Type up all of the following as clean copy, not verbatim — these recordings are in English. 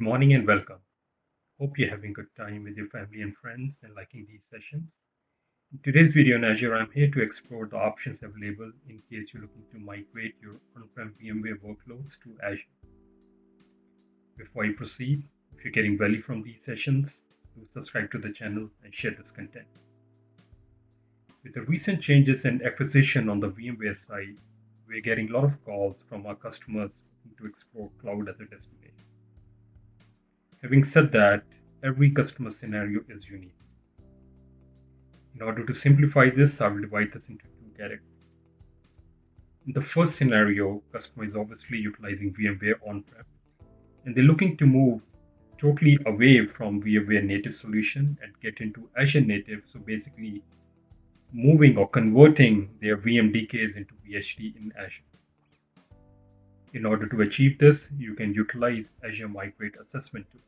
morning and welcome. Hope you're having a good time with your family and friends and liking these sessions. In today's video on Azure, I'm here to explore the options available in case you're looking to migrate your on-prem VMware workloads to Azure. Before I proceed, if you're getting value from these sessions, do subscribe to the channel and share this content. With the recent changes and acquisition on the VMware side, we're getting a lot of calls from our customers looking to explore cloud as a destination. Having said that, every customer scenario is unique. In order to simplify this, I will divide this into two categories. In the first scenario, customer is obviously utilizing VMware on-prem, and they're looking to move totally away from VMware native solution and get into Azure native. So basically moving or converting their VMDKs into VHD in Azure. In order to achieve this, you can utilize Azure Migrate Assessment tool.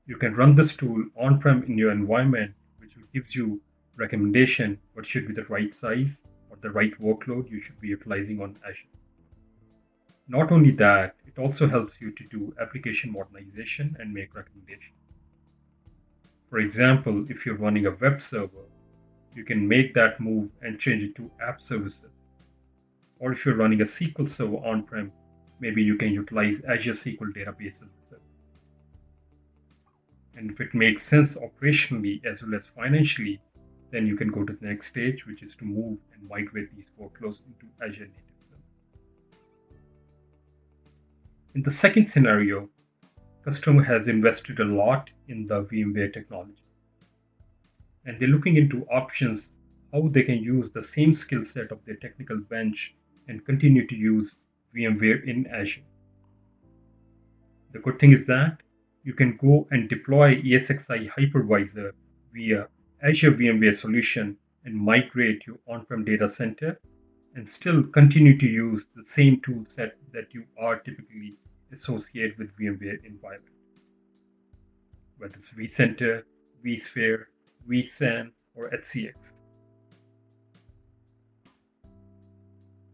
You can run this tool on-prem in your environment, which gives you recommendation what should be the right size or the right workload you should be utilizing on Azure. Not only that, it also helps you to do application modernization and make recommendations. For example, if you're running a web server, you can make that move and change it to app services. Or if you're running a SQL server on-prem, maybe you can utilize Azure SQL databases. And if it makes sense operationally as well as financially, then you can go to the next stage, which is to move and migrate these workloads into Azure native. In the second scenario, customer has invested a lot in the VMware technology, and they're looking into options how they can use the same skill set of their technical bench and continue to use VMware in Azure. The good thing is that you can go and deploy ESXi hypervisor via Azure VMware solution and migrate your on-prem data center and still continue to use the same tool set that you are typically associated with VMware environment. Whether it's vCenter, vSphere, vSAN, or HCX.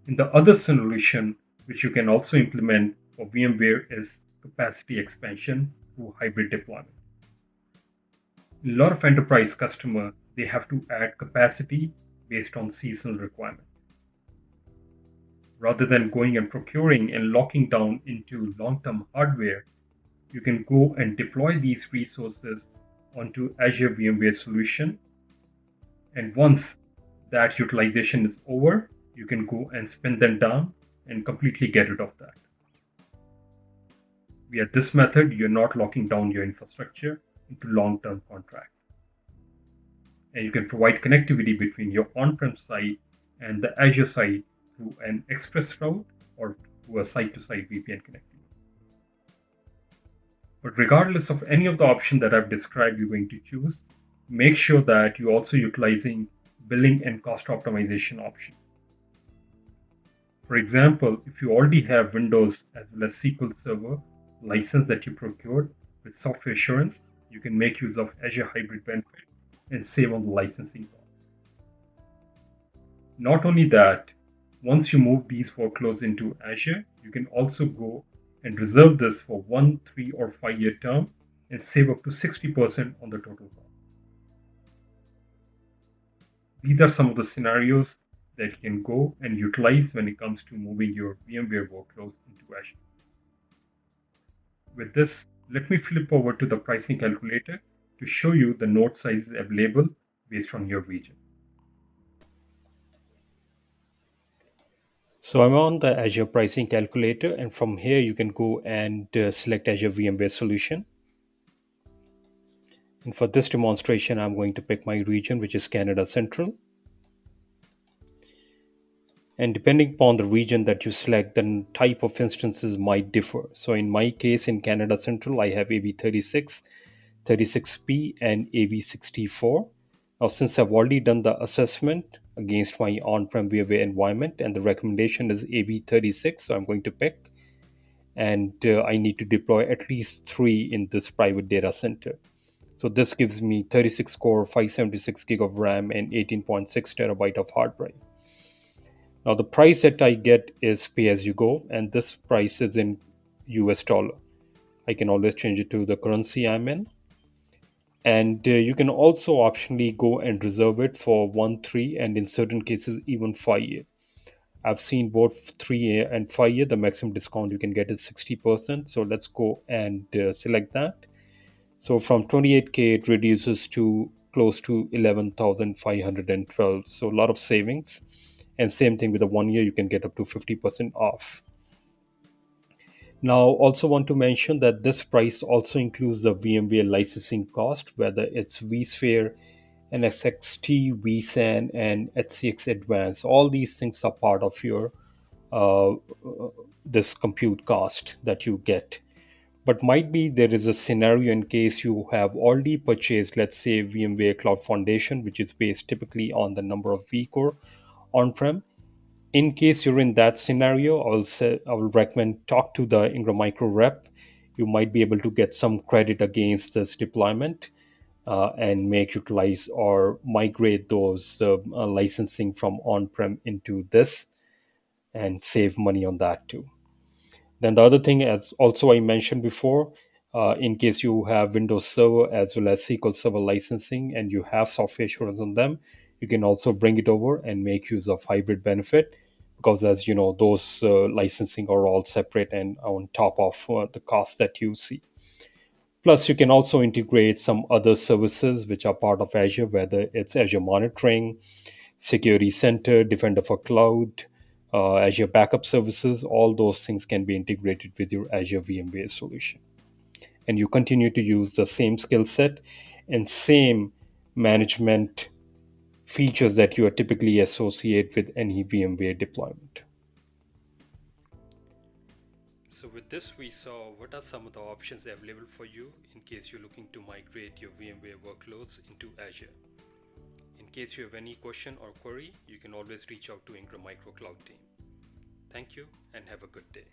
In the other solution, which you can also implement for VMware, is capacity expansion through hybrid deployment. In a lot of enterprise customers, they have to add capacity based on seasonal requirement. Rather than going and procuring and locking down into long-term hardware, you can go and deploy these resources onto Azure VMware solution. And once that utilization is over, you can go and spin them down and completely get rid of that. Via this method, you're not locking down your infrastructure into long-term contract. And you can provide connectivity between your on-prem site and the Azure site through an express route or through a site-to-site VPN connectivity. But regardless of any of the option that I've described you're going to choose, make sure that you're also utilizing billing and cost optimization option. For example, if you already have Windows as well as SQL Server license that you procured with software assurance, you can make use of Azure Hybrid benefit and save on the licensing cost. Not only that, once you move these workloads into Azure, you can also go and reserve this for 1, 3, or 5-year term and save up to 60% on the total cost. These are some of the scenarios that you can go and utilize when it comes to moving your VMware workloads into Azure. With this, let me flip over to the pricing calculator to show you the node sizes available based on your region. So I'm on the Azure pricing calculator, and from here you can go and select Azure VMware solution. And for this demonstration, I'm going to pick my region, which is Canada Central. And depending upon the region that you select, the type of instances might differ. So in my case, in Canada Central, I have AV36, 36P, and AV64. Now, since I've already done the assessment against my on-prem VMware environment, and the recommendation is AV36, so I'm going to pick. And I need to deploy at least 3 in this private data center. So this gives me 36 core, 576 gig of RAM, and 18.6 terabyte of hard drive. Now the price that I get is pay as you go, and this price is in US dollar. I can always change it to the currency I'm in. And you can also optionally go and reserve it for 1, 3, and in certain cases, even 5 year. I've seen both 3 year and 5 year. The maximum discount you can get is 60%. So let's go and select that. So from 28K, it reduces to close to 11,512. So a lot of savings. And same thing with the 1 year, you can get up to 50% off. Now, also want to mention that this price also includes the VMware licensing cost, whether it's vSphere, NSXT, vSAN, and HCX Advanced. All these things are part of your uh, this compute cost that you get. But might be there is a scenario in case you have already purchased, let's say, VMware Cloud Foundation, which is based typically on the number of vCore on-prem. In case you're in that scenario, I will recommend talk to the Ingram Micro rep. You might be able to get some credit against this deployment and make utilize or migrate those licensing from on-prem into this and save money on that too. Then the other thing, as also I mentioned before, in case you have Windows Server as well as SQL Server licensing and you have software assurance on them, you can also bring it over and make use of hybrid benefit, because as you know, those licensing are all separate and on top of the cost that you see. Plus, you can also integrate some other services which are part of Azure, whether it's Azure Monitoring, Security Center, Defender for Cloud, Azure Backup Services. All those things can be integrated with your Azure VMware solution. And you continue to use the same skill set and same management features that you are typically associate with any VMware deployment. So with this, we saw what are some of the options available for you in case you're looking to migrate your VMware workloads into Azure. In case you have any question or query, you can always reach out to Ingram Micro Cloud team. Thank you and have a good day.